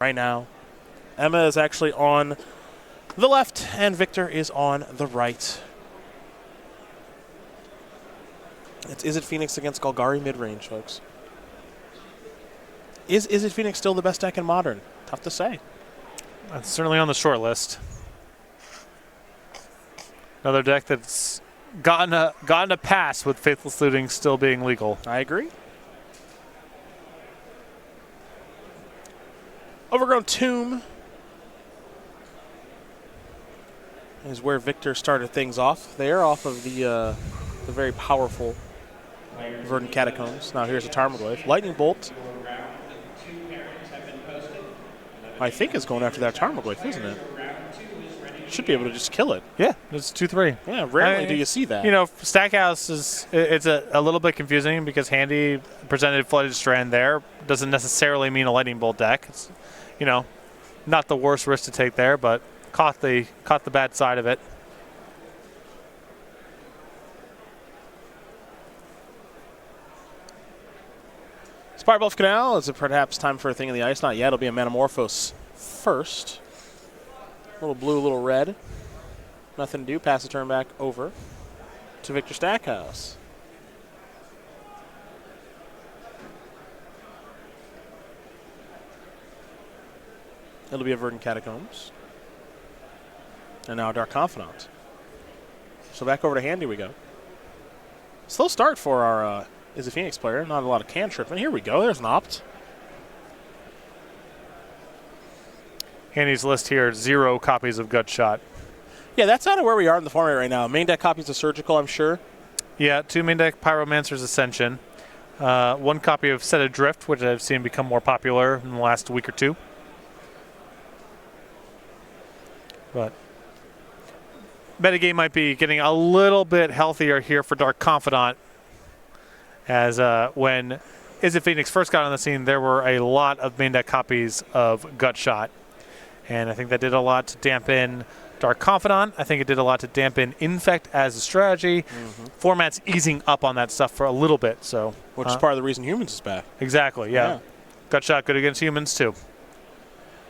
right now. Emma is actually on the left, and Victor is on the right. Is it Phoenix against Golgari mid-range, folks? Is it Phoenix still the best deck in Modern? Tough to say. That's certainly on the short list. Another deck that's gotten a pass with Faithless Looting still being legal. I agree. Overgrown Tomb is where Victor started things off there, off of the very powerful Verdant Catacombs. Now here's a Tarmogoyf. Lightning Bolt, I think, is going after that Tarmogoyf, isn't it? Should be able to just kill it. Yeah, it's 2-3. Yeah, rarely do you see that. You know, Stackhouse it's a little bit confusing because Handy presented Flooded Strand there. Doesn't necessarily mean a Lightning Bolt deck. It's, you know, not the worst risk to take there, but caught the bad side of it. Spirebluff Canal, is it perhaps time for a Thing in the Ice? Not yet. It'll be a Manamorphose first. Little blue, little red. Nothing to do. Pass the turn back over to Victor Stackhouse. It'll be a Verdant Catacombs. And now a Dark Confidant. So back over to Handy we go. Slow start for our is a Phoenix player. Not a lot of cantrip. And here we go. There's an Opt. Handy's list here, 0 copies of Gut Shot. Yeah, that's out of where we are in the format right now. Main deck copies of Surgical, I'm sure. Yeah, 2 main deck Pyromancer's Ascension. 1 copy of Set Adrift, which I've seen become more popular in the last week or two. But metagame might be getting a little bit healthier here for Dark Confidant, as when Is It Phoenix first got on the scene, there were a lot of main deck copies of Gut Shot. And I think that did a lot to dampen Dark Confidant. I think it did a lot to dampen Infect as a strategy. Format's easing up on that stuff for a little bit, so. Which is part of the reason Humans is back. Exactly, yeah. Gut Shot good against Humans, too.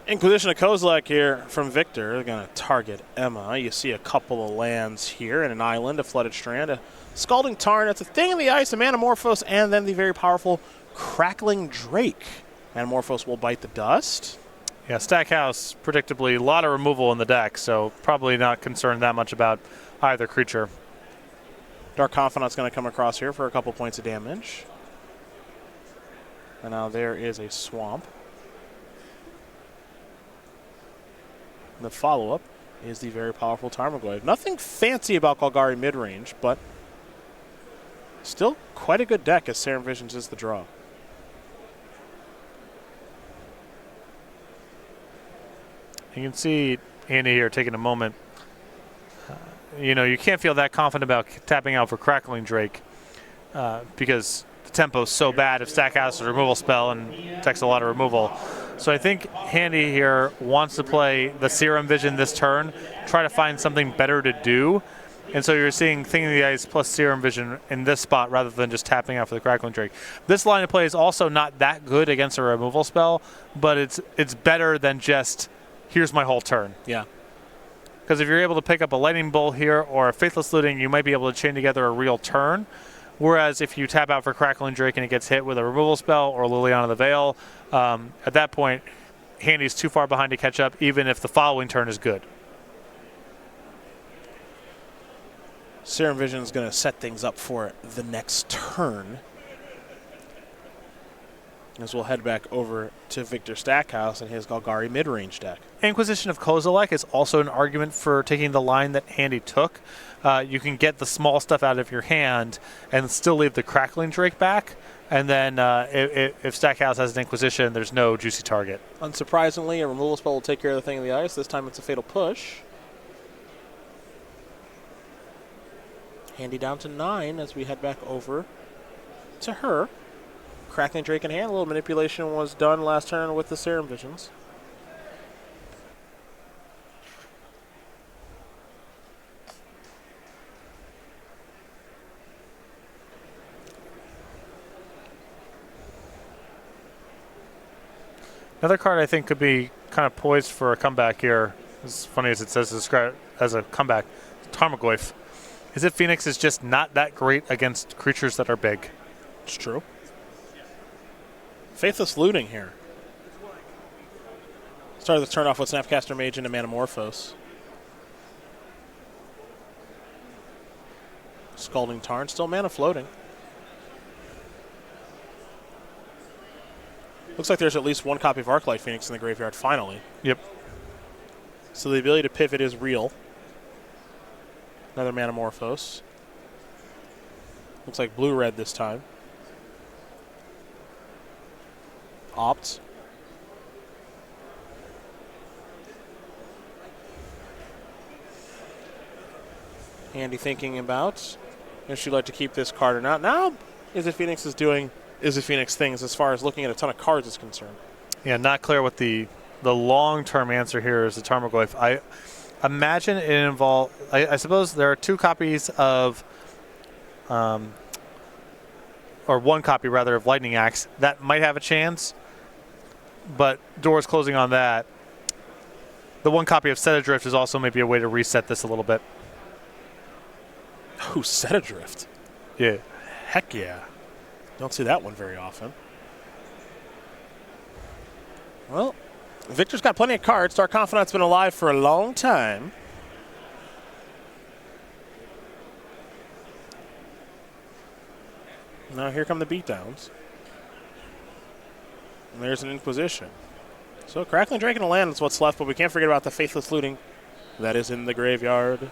Inquisition of Kozilek here from Victor. They're going to target Emma. You see a couple of lands here and an island, a Flooded Strand, a Scalding Tarn. That's a Thing in the Ice, a Manamorphose, and then the very powerful Crackling Drake. Manamorphose will bite the dust. Yeah, Stackhouse, predictably, a lot of removal in the deck, so probably not concerned that much about either creature. Dark Confidant's going to come across here for a couple points of damage. And now there is a Swamp. And the follow-up is the very powerful Tarmogoyf. Nothing fancy about Golgari mid-range, but still quite a good deck as Serum Visions is the draw. You can see Andy here taking a moment. You know, you can't feel that confident about tapping out for Crackling Drake because the tempo's so bad if Stackhouse has a removal spell and takes a lot of removal. So I think Handy here wants to play the Serum Vision this turn, try to find something better to do. And so you're seeing Thing in the Ice plus Serum Vision in this spot rather than just tapping out for the Crackling Drake. This line of play is also not that good against a removal spell, but it's better than just here's my whole turn. Yeah. Because if you're able to pick up a Lightning Bolt here or a Faithless Looting, you might be able to chain together a real turn. Whereas if you tap out for Crackling Drake and it gets hit with a removal spell or Liliana the Veil, at that point, Handy's too far behind to catch up, even if the following turn is good. Serum Vision is going to set things up for the next turn. As we'll head back over to Victor Stackhouse and his Golgari mid-range deck. Inquisition of Kozilek is also an argument for taking the line that Handy took. You can get the small stuff out of your hand and still leave the Crackling Drake back. And then if Stackhouse has an Inquisition, there's no juicy target. Unsurprisingly, a removal spell will take care of the Thing in the Ice. This time it's a Fatal Push. Handy down to 9 as we head back over to her. Crackling Drake in hand. A little manipulation was done last turn with the Serum Visions. Another card I think could be kind of poised for a comeback here. As funny as it says describe as a comeback, Tarmogoyf. Is it Phoenix is just not that great against creatures that are big? It's true. Faithless Looting here. Started the turn off with Snapcaster Mage into Manamorphose. Scalding Tarn, still mana floating. Looks like there's at least one copy of Arclight Phoenix in the graveyard, finally. Yep. So the ability to pivot is real. Another Manamorphose. Looks like blue-red this time. Opt. Andy thinking about if she'd like to keep this card or not. Now, Is It Phoenix is doing Is It Phoenix things as far as looking at a ton of cards is concerned. Yeah, not clear what the long-term answer here is. The Tarmogoyf. I imagine it involves. I suppose there are two copies of, or one copy rather of Lightning Axe that might have a chance, but doors closing on that. The one copy of Set Adrift is also maybe a way to reset this a little bit. Oh, Set Adrift. Yeah. Heck yeah. Don't see that one very often. Well, Victor's got plenty of cards. Dark Confidant's been alive for a long time. Now here come the beatdowns. And there's an Inquisition. So Crackling Drake and a land is what's left, but we can't forget about the Faithless Looting that is in the graveyard.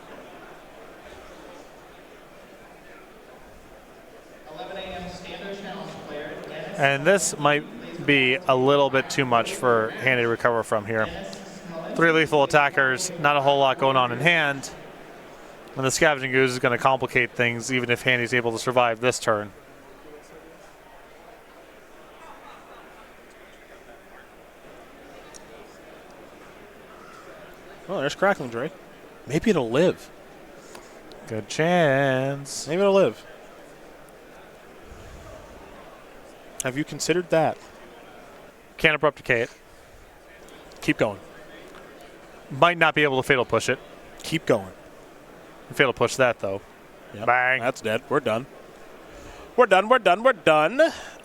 11 a.m. standard challenge player. And this might be a little bit too much for Handy to recover from here. 3 lethal attackers, not a whole lot going on in hand. And the Scavenging Ooze is going to complicate things even if Handy's able to survive this turn. Well, there's Crackling Drake. Maybe it'll live. Good chance. Maybe it'll live. Have you considered that? Can't abrupt decay it. Keep going. Might not be able to fatal push it. Keep going. Fatal push that though. Yep. Bang. That's dead. We're done. We're done. We're done. We're done.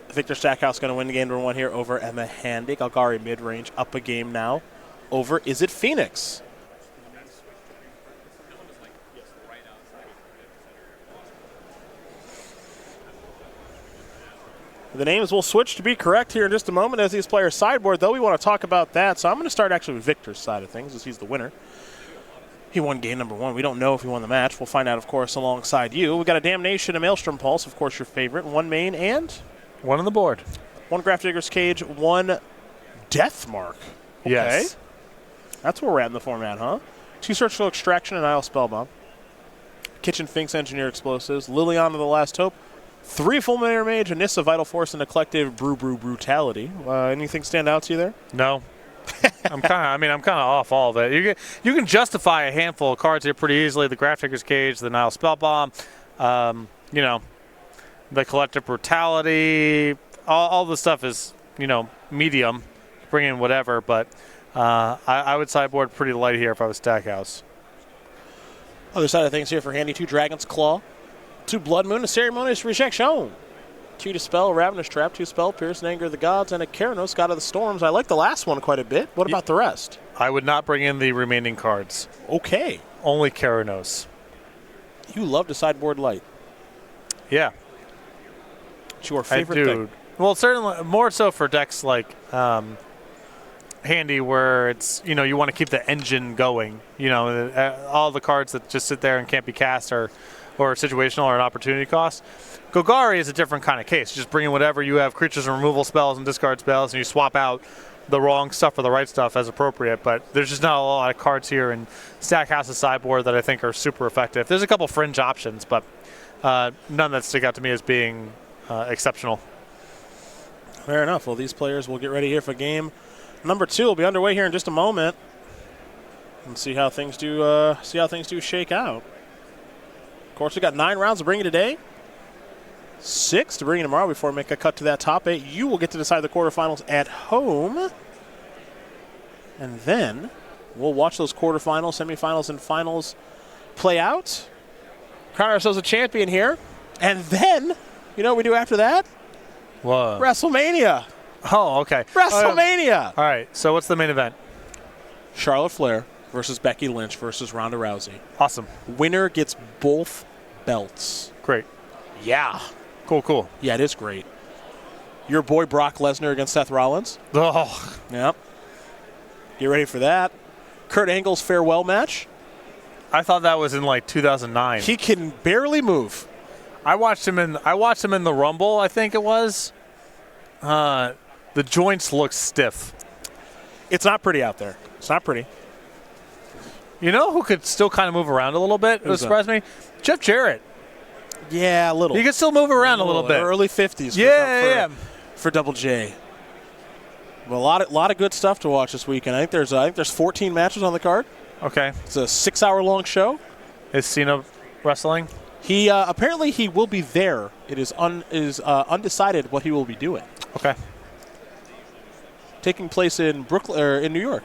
Victor Stackhouse going to win game number 1 here over Emma Handy. Galgari mid-range up a game now over Is It Phoenix? The names will switch to be correct here in just a moment as these players sideboard, though we want to talk about that. So I'm going to start actually with Victor's side of things as he's the winner. He won game number 1. We don't know if he won the match. We'll find out, of course, alongside you. We got a Damnation, a Maelstrom Pulse, of course, your favorite. 1 main and 1 on the board. 1 Grafdigger's Cage, 1 Death Mark. Okay. Yes. That's where we're at in the format, huh? 2 Surgical Extraction and Isle Spellbomb. Kitchen Finks Engineer Explosives. Liliana the Last Hope. 3 Fulminator Mage, a Nissa Vital Force, and a Collective Brutality. Anything stand out to you there? No. I'm kind of off all of it. You can justify a handful of cards here pretty easily. The Grafdigger's Cage, the Nile Spellbomb, the Collective Brutality. All the stuff is, medium. Bring in whatever, but I would sideboard pretty light here if I was Stackhouse. Other side of things here for Handy, 2 Dragon's Claw, 2 Blood Moon, a Ceremonious Rejection, 2 Dispel, Ravenous Trap, 2 Spell Pierce, and Anger of the Gods, and a Keranos, God of the Storms. I like the last one quite a bit. What about the rest? I would not bring in the remaining cards. Okay. Only Keranos. You love to sideboard light. Yeah. It's your favorite thing. Well, certainly more so for decks like Handy, where it's you want to keep the engine going. All the cards that just sit there and can't be cast or situational or an opportunity cost. Golgari is a different kind of case. You just bring in whatever you have, creatures and removal spells and discard spells, and you swap out the wrong stuff for the right stuff as appropriate. But there's just not a lot of cards here in Stackhouse's sideboard that I think are super effective. There's a couple fringe options, but none that stick out to me as being exceptional. Fair enough. Well, these players will get ready here for game number 2. Will be underway here in just a moment, and see how things do shake out. Of course, we got 9 rounds to bring you today. 6 to bring you tomorrow before we make a cut to that top 8. You will get to decide the quarterfinals at home. And then we'll watch those quarterfinals, semifinals, and finals play out. Crown ourselves a champion here. And then, you know what we do after that? Whoa. WrestleMania. Oh, okay. WrestleMania. All right, so what's the main event? Charlotte Flair versus Becky Lynch versus Ronda Rousey. Awesome. Winner gets both belts. Great. Yeah. Cool. Yeah, it is great. Your boy Brock Lesnar against Seth Rollins. Oh, Yep. Get ready for that. Kurt Angle's farewell match. I thought that was in like 2009. He can barely move. I watched him in the Rumble, I think it was. The joints look stiff. It's not pretty out there. It's not pretty. You know who could still kind of move around a little bit? It would Who's that? surprise me. Jeff Jarrett. Yeah, a little. He can still move around a little bit. Early 50s. Yeah. For Double J. Well, a lot of good stuff to watch this weekend. I think there's 14 matches on the card. Okay. It's a 6-hour-long show. Is Cena wrestling? He apparently he will be there. It is undecided what he will be doing. Okay. Taking place in Brooklyn or in New York.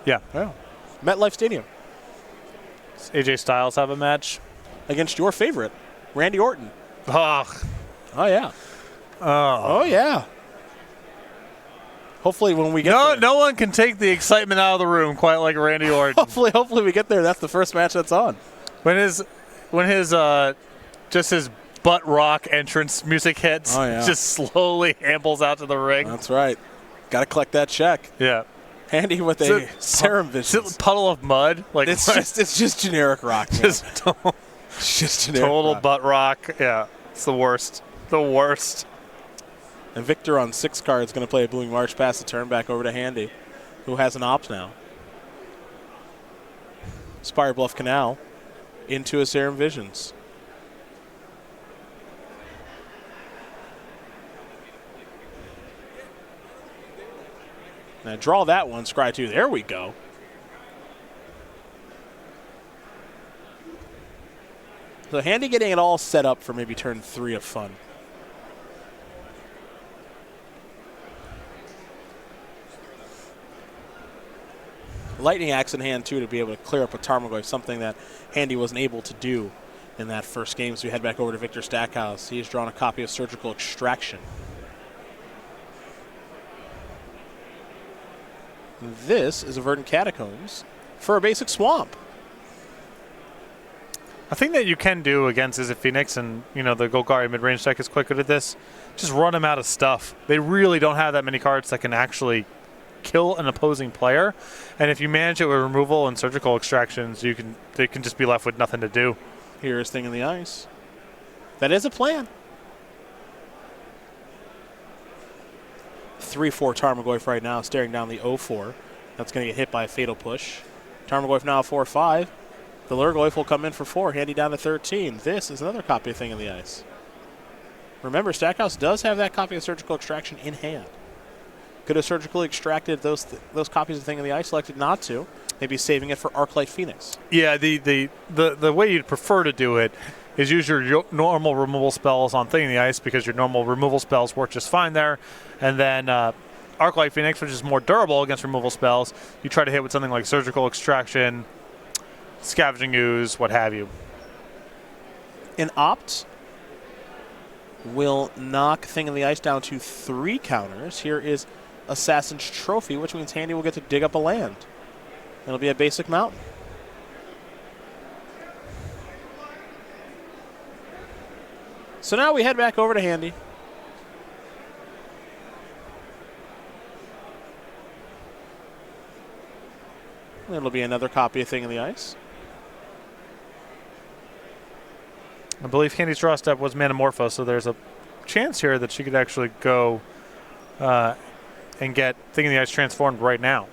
Yeah. MetLife Stadium Does AJ Styles have a match? against your favorite, Randy Orton. Oh. Oh yeah. Oh yeah. Hopefully when we get there. No one can take the excitement out of the room quite like Randy Orton. Hopefully we get there. That's the first match that's on. When his just his butt rock entrance music hits, Oh, yeah. just slowly ambles out to the ring. That's right. Got to collect that check. Yeah. Handy with a serum vision. It's a puddle of mud. Like It's just generic rock. Man. just It's just generic total rock. butt rock. Yeah. It's the worst. The worst. And Victor on 6 cards going to play a Blooming March pass the turn back over to Handy, who has an opt now. Spire Bluff Canal into a Serum Visions. Now draw that one, Scry 2. There we go. So Handy getting it all set up for maybe turn 3 of fun. Lightning axe in hand, too, to be able to clear up a Tarmogoyf, something that Handy wasn't able to do in that first game. So we head back over to Victor Stackhouse. He has drawn a copy of Surgical Extraction. This is a Verdant Catacombs for a basic Swamp. A thing that you can do against is a Phoenix, and the Golgari mid-range deck is quite good at this. Just run them out of stuff. They really don't have that many cards that can actually kill an opposing player, and if you manage it with removal and surgical extractions, they can just be left with nothing to do. Here's Thing in the Ice. That is a plan. 3-4 Tarmogoyf right now, staring down the 0-4. That's going to get hit by a Fatal Push. Tarmogoyf now 4-5. The Lurgoyf will come in for 4, Handy down to 13. This is another copy of Thing in the Ice. Remember, Stackhouse does have that copy of Surgical Extraction in hand. Could have surgically extracted those copies of Thing in the Ice, selected not to. Maybe saving it for Arclight Phoenix. Yeah, the way you'd prefer to do it is use your normal removal spells on Thing in the Ice, because your normal removal spells work just fine there. And then Arclight Phoenix, which is more durable against removal spells, you try to hit with something like Surgical Extraction, Scavenging Ooze, what have you. An opt will knock Thing in the Ice down to 3 counters. Here is Assassin's Trophy, which means Handy will get to dig up a land. It'll be a basic mountain. So now we head back over to Handy. It'll be another copy of Thing in the Ice. I believe Handy's draw step was Manamorpho, so there's a chance here that she could actually go and get Thing in the Ice transformed right now.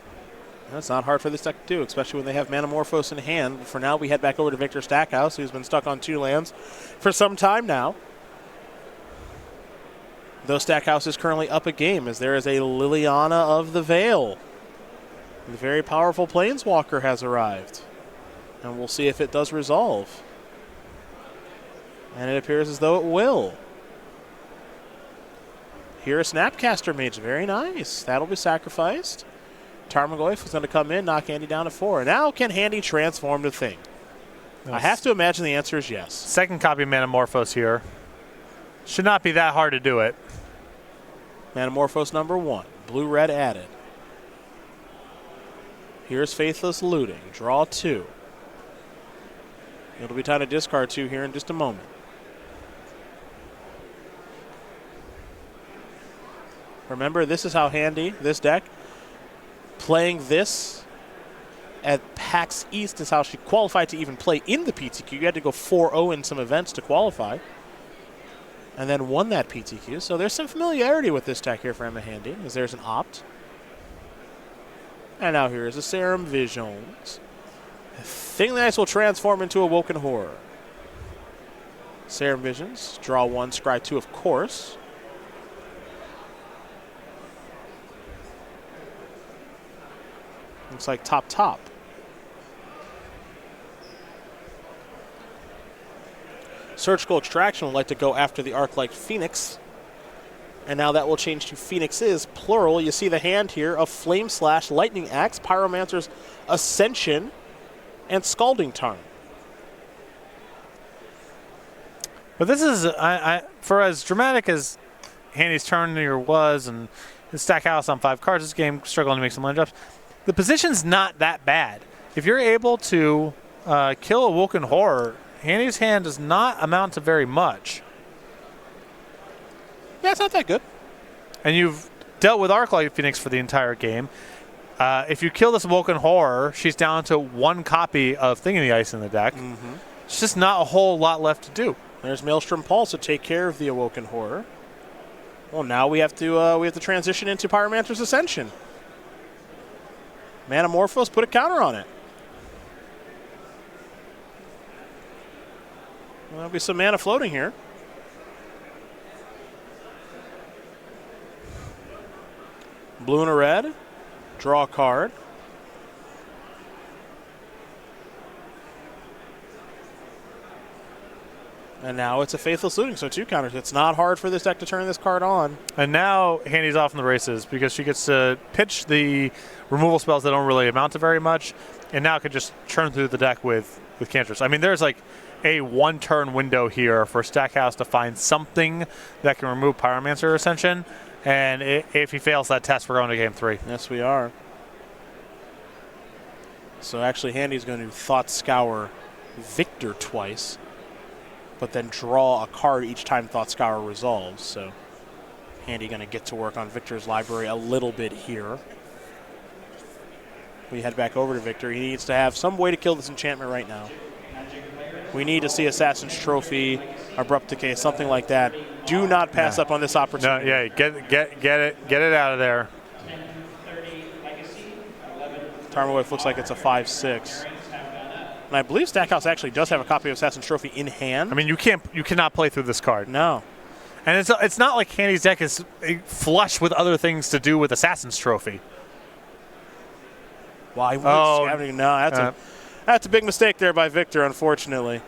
That's not hard for this deck to do, especially when they have Manamorphose in hand. For now, we head back over to Victor Stackhouse, who's been stuck on 2 lands for some time now. Though Stackhouse is currently up a game, as there is a Liliana of the Veil. The very powerful Planeswalker has arrived. And we'll see if it does resolve. And it appears as though it will. Here a Snapcaster Mage. Very nice. That'll be sacrificed. Tarmogoyf is going to come in, knock Handy down to 4. Now can Handy transform the thing? I have to imagine the answer is yes. Second copy of Manamorphose here. Should not be that hard to do it. Manamorphose number 1. Blue-red added. Here's Faithless Looting. Draw 2. It'll be time to discard 2 here in just a moment. Remember, this is how Handy, this deck, playing this at PAX East is how she qualified to even play in the PTQ. You had to go 4-0 in some events to qualify, and then won that PTQ. So there's some familiarity with this deck here for Emma Handy, as there's an Opt. And now here is a Serum Visions. Thing of the Ice will transform into Awoken Horror. Serum Visions, draw 1, scry 2, of course. Looks like top. Surgical Extraction would like to go after the Arc-like Phoenix. And now that will change to Phoenixes, plural. You see the hand here of Flame Slash, Lightning Axe, Pyromancer's Ascension, and Scalding Tarn. But this is, for as dramatic as Handy's turn here was, and Stackhouse on 5 cards this game, struggling to make some line drops, the position's not that bad. If you're able to kill Awoken Horror, Handy's hand does not amount to very much. Yeah, it's not that good. And you've dealt with Arc-Light Phoenix for the entire game. If you kill this Awoken Horror, she's down to 1 copy of Thing in the Ice in the deck. Mm-hmm. It's just not a whole lot left to do. There's Maelstrom Pulse to take care of the Awoken Horror. Well, now we have to transition into Pyromancer's Ascension. Manamorphose, put a counter on it. There'll be some mana floating here. Blue and a red. Draw a card. And now it's a Faithless Looting, so 2 counters. It's not hard for this deck to turn this card on. And now Handy's off in the races because she gets to pitch the removal spells that don't really amount to very much, and now can just churn through the deck with cantrips. I mean, there's like a 1-turn window here for Stackhouse to find something that can remove Pyromancer Ascension, and if he fails that test, we're going to game 3. Yes, we are. So actually, Handy's going to Thought Scour Victor twice, but then draw a card each time Thought Scour resolves. So Handy going to get to work on Victor's library a little bit here. We head back over to Victor. He needs to have some way to kill this enchantment right now. We need to see Assassin's Trophy, Abrupt Decay, something like that. Do not pass up on this opportunity. No, yeah, get it out of there. Tarmogoyf looks like it's a 5/6. And I believe Stackhouse actually does have a copy of Assassin's Trophy in hand. I mean, you cannot play through this card. No. And it's not like Handy's deck is flush with other things to do with Assassin's Trophy. Why would no, that's a big mistake there by Victor, unfortunately.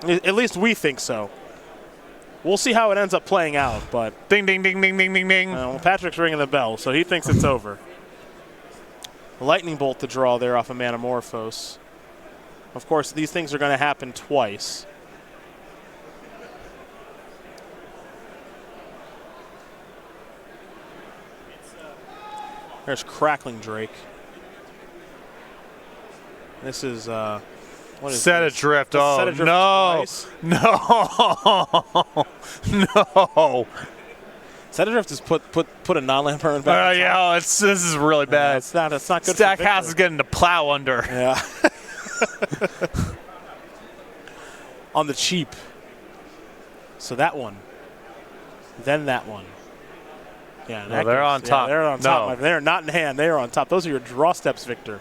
At least we think so. We'll see how it ends up playing out, but Ding, ding, ding, ding, ding, ding, ding. well, Patrick's ringing the bell, so he thinks it's over. Lightning Bolt to draw there off of Manamorphose. Of course, these things are going to happen twice. There's Crackling Drake. This is what is Set this? Adrift. That's Oh, Set Adrift no. twice. No. Set Adrift has put a non-land permanent back. on top. Yeah, this is really bad. It's not good. Stackhouse for is getting the plow under. Yeah. On the cheap. So that one. Then that one. Yeah, No, they're on top. They're on top. No. They're not in hand. They are on top. Those are your draw steps, Victor.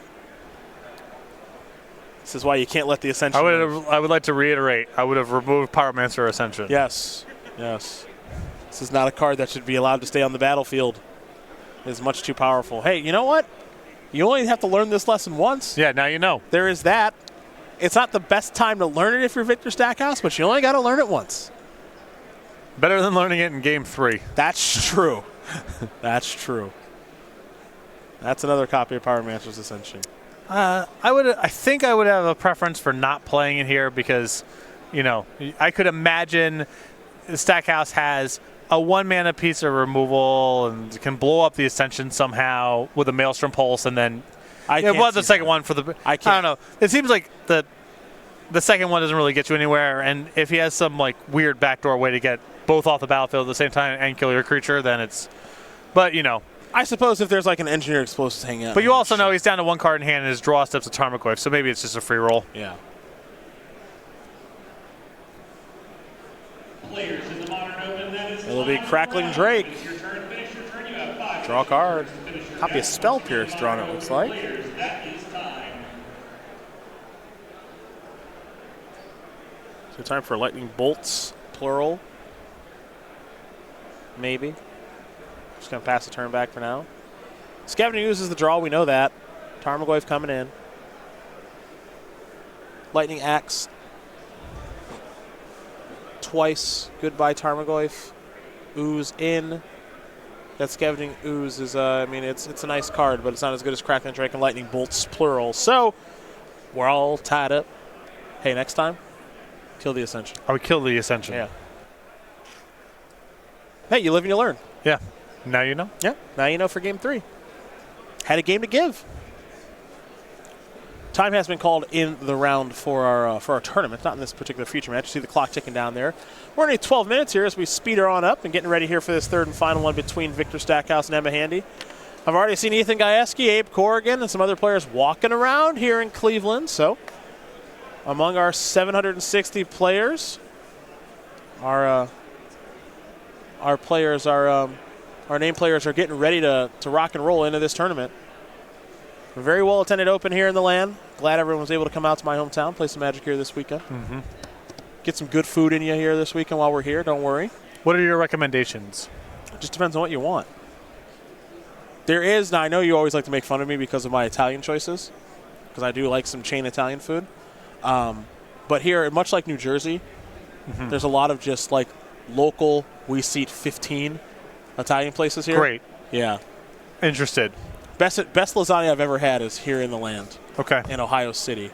This is why you can't let the Ascension. I would like to reiterate. I would have removed Pyromancer Ascension. Yes. Yes. This is not a card that should be allowed to stay on the battlefield. It is much too powerful. Hey, you know what? You only have to learn this lesson once. Yeah, now you know. There is that. It's not the best time to learn it if you're Victor Stackhouse, but you only got to learn it once. Better than learning it in game 3. That's true. That's true. That's another copy of Power Masters Ascension. I think I would have a preference for not playing it here because, I could imagine Stackhouse has a 1-mana piece of removal and can blow up the Ascension somehow with a Maelstrom Pulse, and then it was the second one for the. I don't know. It seems like the second one doesn't really get you anywhere, and if he has some like weird backdoor way to get both off the battlefield at the same time and kill your creature, then it's. But I suppose if there's like an Engineer Explosives hanging out. But you also know he's down to 1 card in hand and his draw steps a Tarmogoyf, so maybe it's just a free roll. Yeah. It'll be Crackling Drake. Draw a card. Copy of Spell Pierce drawn, it looks like. So time for Lightning Bolts, plural. Maybe. Just going to pass the turn back for now. Scavenging Ooze is the draw, we know that. Tarmogoyf coming in. Lightning Axe. Twice. Goodbye, Tarmogoyf. Ooze in. That Scavenging Ooze is, it's a nice card, but it's not as good as Crackling Drake and Lightning Bolts, plural. So, we're all tied up. Hey, next time, kill the Ascension. I would kill the Ascension. Yeah. Hey, you live and you learn. Yeah. Now you know. Yeah. Now you know for Game 3. Had a game to give. Time has been called in the round for our tournament, not in this particular future match. You see the clock ticking down there. We're only 12 minutes here as we speed her on up and getting ready here for this third and final one between Victor Stackhouse and Emma Handy. I've already seen Ethan Gajewski, Abe Corrigan, and some other players walking around here in Cleveland. So, among our 760 players, our players are our name players are getting ready to rock and roll into this tournament. A very well attended open here in the land. Glad everyone was able to come out to my hometown, play some Magic here this weekend. Mm-hmm. Get some good food in you here this weekend while we're here. Don't worry. What are your recommendations? It just depends on what you want. There is, now I know you always like to make fun of me because of my Italian choices, because I do like some chain Italian food. But here, much like New Jersey, there's a lot of just like local, we seat 15 Italian places here. Great. Yeah. Interested. Best lasagna I've ever had is here in the land. Okay. In Ohio City.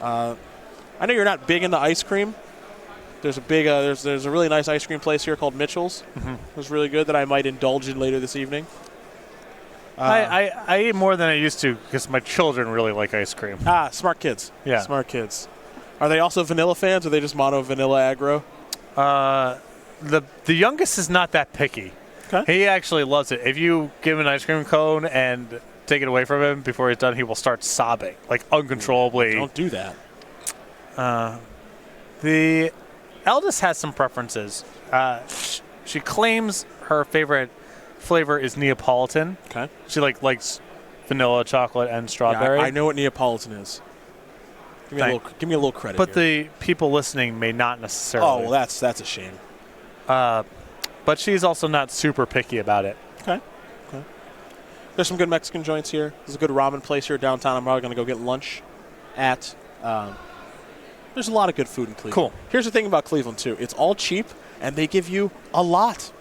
I know you're not big into ice cream. There's a big, there's a really nice ice cream place here called Mitchell's. It was really good that I might indulge in later this evening. I eat more than I used to because my children really like ice cream. Smart kids. Yeah. Smart kids. Are they also vanilla fans, or are they just mono vanilla aggro? The youngest is not that picky. Okay. He actually loves it. If you give him an ice cream cone and take it away from him before he's done, he will start sobbing, like uncontrollably. Don't do that. The eldest has some preferences. She claims her favorite flavor is Neapolitan. Okay. She likes vanilla, chocolate, and strawberry. Yeah, I know what Neapolitan is. Give me a little credit. But here. the people listening may not necessarily. Oh, well, that's a shame. But she's also not super picky about it. Okay. There's some good Mexican joints here. There's a good ramen place here downtown. I'm probably going to go get lunch at. There's a lot of good food in Cleveland. Cool. Here's the thing about Cleveland, too. It's all cheap, and they give you a lot.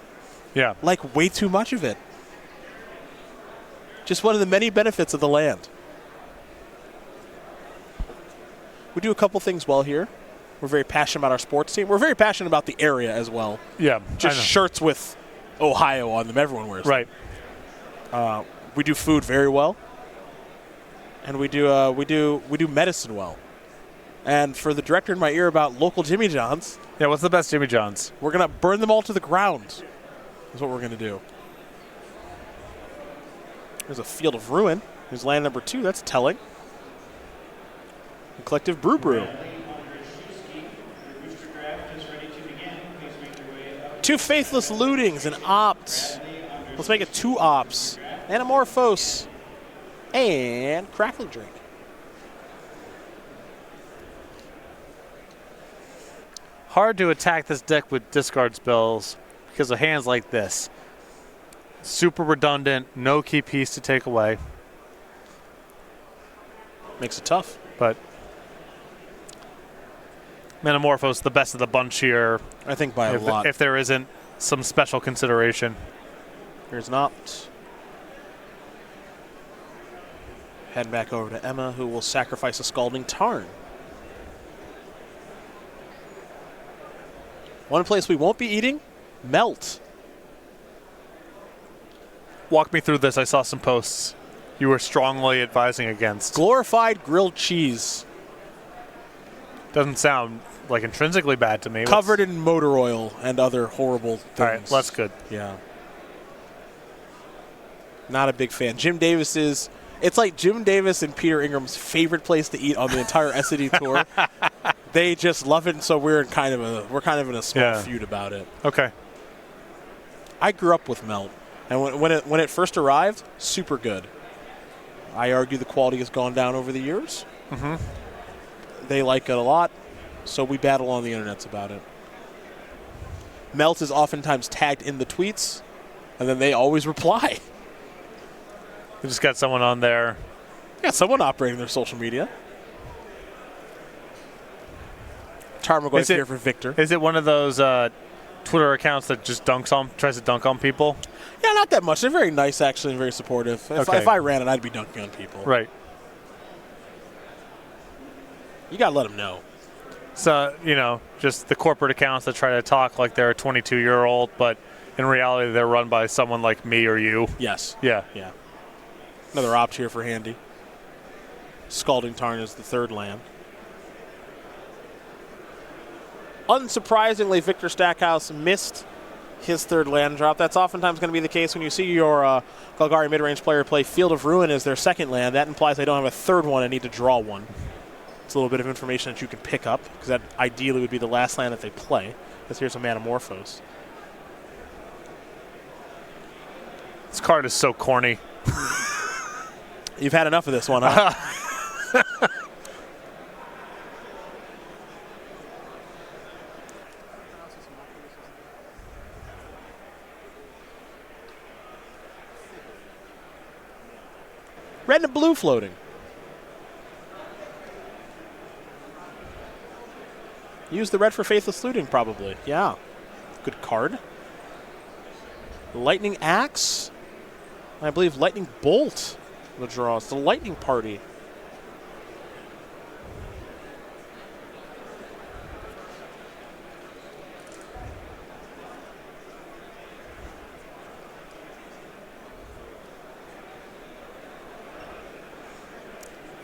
Yeah. Like way too much of it. Just one of the many benefits of the land. We do a couple things well here. We're very passionate about our sports team. We're very passionate about the area as well. Yeah. Just shirts with Ohio on them. Everyone wears them. Right. We do food very well. And we do medicine well. And for the director in my ear about local Jimmy John's. Yeah, what's the best Jimmy John's? We're going to burn them all to the ground. Is what we're going to do. There's a Field of Ruin. There's land number 2. That's telling. And Collective Brew. 2 Faithless Lootings, an Opt. Let's make it 2 Opts. Anamorphose. And Crackling Drake. Hard to attack this deck with discard spells because of hands like this. Super redundant, no key piece to take away. Makes it tough. But Metamorphose, the best of the bunch here. I think by a lot. If there isn't some special consideration. Here's an Opt. Heading back over to Emma, who will sacrifice a Scalding Tarn. One place we won't be eating, Melt. Walk me through this. I saw some posts you were strongly advising against. Glorified grilled cheese. Doesn't sound like intrinsically bad to me. Covered in motor oil and other horrible things. All right, that's good. Yeah. Not a big fan. Jim Davis is... It's like Jim Davis and Peter Ingram's favorite place to eat on the entire SCD tour. They just love it, and so we're kind of in a small feud about it. Okay. I grew up with Melt, and when it first arrived, super good. I argue the quality has gone down over the years. Mm-hmm. They like it a lot, so we battle on the internets about it. Melt is oftentimes tagged in the tweets, and then they always reply. We just got someone on there. Yeah, someone operating their social media. Tarmogoyf here for Victor. Is it one of those Twitter accounts that just tries to dunk on people? Yeah, not that much. They're very nice, actually, and very supportive. If I ran it, I'd be dunking on people. Right. You got to let them know. So, just the corporate accounts that try to talk like they're a 22-year-old, but in reality, they're run by someone like me or you. Yes. Yeah. Yeah. Another opt here for Handy. Scalding Tarn is the third land. Unsurprisingly, Victor Stackhouse missed his third land drop. That's oftentimes going to be the case when you see your Golgari mid-range player play Field of Ruin as their second land. That implies they don't have a third one and need to draw one. It's a little bit of information that you can pick up, because that ideally would be the last land that they play. Because here's a Manamorphose. This card is so corny. You've had enough of this one, huh? Red and blue floating. Use the red for Faithless Looting, probably. Yeah. Good card. Lightning Axe. I believe Lightning Bolt. The draw. It's the Lightning Party.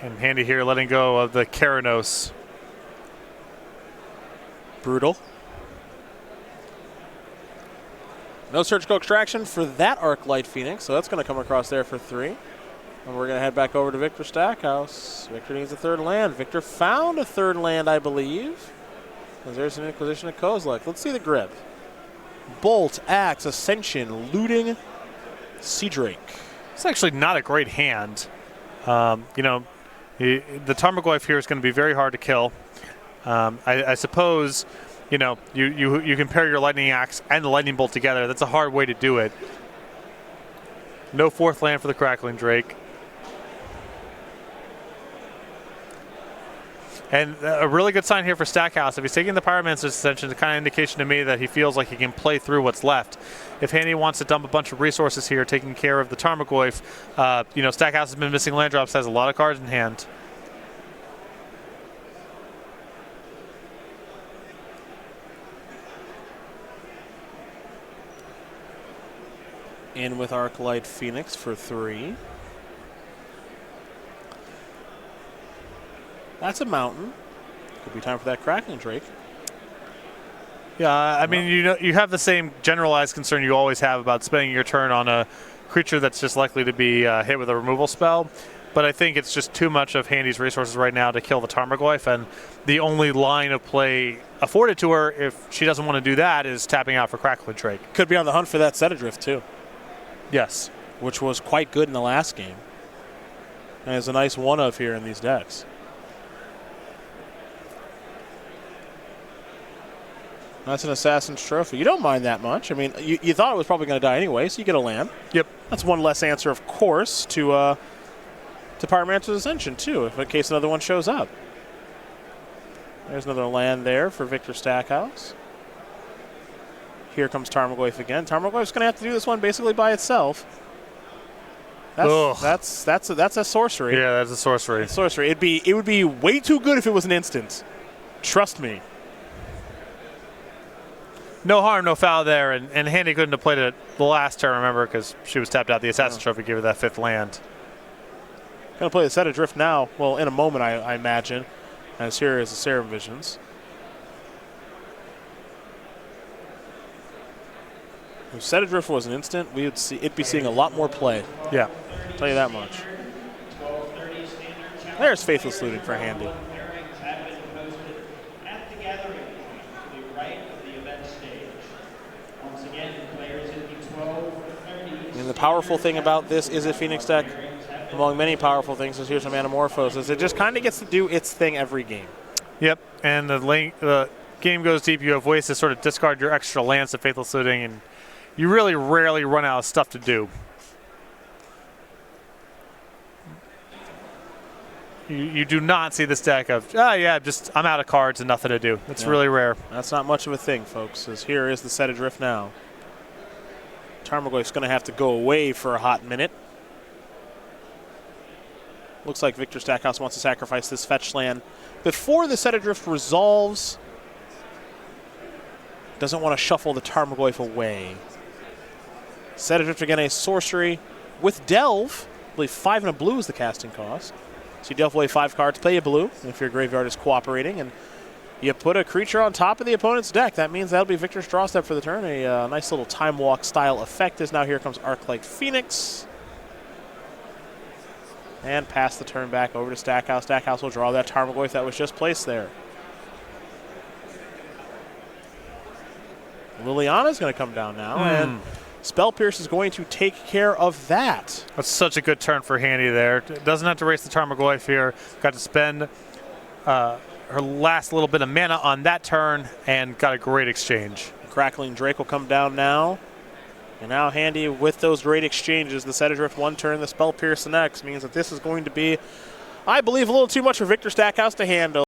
And Handy here letting go of the Keranos. Brutal. No surgical extraction for that Arclight Phoenix, so that's going to come across there for 3. And we're going to head back over to Victor Stackhouse. Victor needs a third land. Victor found a third land, I believe. And there's an Inquisition of Kozilek. Let's see the grip. Bolt, Axe, Ascension, Looting, Sea Drake. It's actually not a great hand. The Tarmogoyf here is going to be very hard to kill. I suppose, you can pair your Lightning Axe and the Lightning Bolt together. That's a hard way to do it. No fourth land for the Crackling Drake. And a really good sign here for Stackhouse. If he's taking the Pyromancer's Ascension, it's a kind of indication to me that he feels like he can play through what's left. If Handy wants to dump a bunch of resources here, taking care of the Tarmogoyf, Stackhouse has been missing land drops, has a lot of cards in hand. In with Arclight Phoenix for 3. That's a mountain. Could be time for that Crackling Drake. Yeah, I mean, you have the same generalized concern you always have about spending your turn on a creature that's just likely to be hit with a removal spell. But I think it's just too much of Handy's resources right now to kill the Tarmogoyf, and the only line of play afforded to her, if she doesn't want to do that, is tapping out for Crackling Drake. Could be on the hunt for that Set Adrift, too. Yes. Which was quite good in the last game. And is a nice one-of here in these decks. That's an Assassin's Trophy. You don't mind that much. I mean, you thought it was probably going to die anyway, so you get a land. Yep. That's one less answer, of course, to Pyromancer's Ascension, too, if in case another one shows up. There's another land there for Victor Stackhouse. Here comes Tarmogoyf again. Tarmogoyf's going to have to do this one basically by itself. That's a sorcery. Yeah, that's a sorcery. Sorcery. It would be way too good if it was an instant. Trust me. No harm, no foul there, and Handy couldn't have played it the last turn, remember, because she was tapped out. The Assassin Trophy gave her that 5th land. Gonna play the Set Adrift now. Well, in a moment, I imagine. As here is the Serum Visions. If Set Adrift was an instant, it'd be seeing a lot more play. Yeah. I'll tell you that much. There's Faithless Looting for Handy. And the powerful thing about this is a Phoenix deck, among many powerful things, is here's some Anamorphoses. It just kind of gets to do its thing every game. Yep, and the game goes deep. You have ways to sort of discard your extra lands to Faithless Looting, and you really rarely run out of stuff to do. You do not see this deck of, I'm out of cards and nothing to do. It's really rare. That's not much of a thing, folks, as here is the Set Adrift now. Tarmogoyf's going to have to go away for a hot minute. Looks like Victor Stackhouse wants to sacrifice this fetch land before the Set Adrift resolves. Doesn't want to shuffle the Tarmogoyf away. Set Adrift again, a sorcery with Delve. I believe 5 and a blue is the casting cost. So you delve away 5 cards, play a blue if your graveyard is cooperating, and you put a creature on top of the opponent's deck. That means that'll be Victor's draw step for the turn. A nice little Time Walk style effect is now here comes Arclight Phoenix. And pass the turn back over to Stackhouse. Stackhouse will draw that Tarmogoyf that was just placed there. Liliana's going to come down now, and Spell Pierce is going to take care of that. That's such a good turn for Handy there. Doesn't have to race the Tarmogoyf here. Got to spend her last little bit of mana on that turn and got a great exchange. Crackling Drake will come down now. And now Handy with those great exchanges. The Set Adrift 1 turn, the Spell Pierce the next, means that this is going to be, I believe, a little too much for Victor Stackhouse to handle.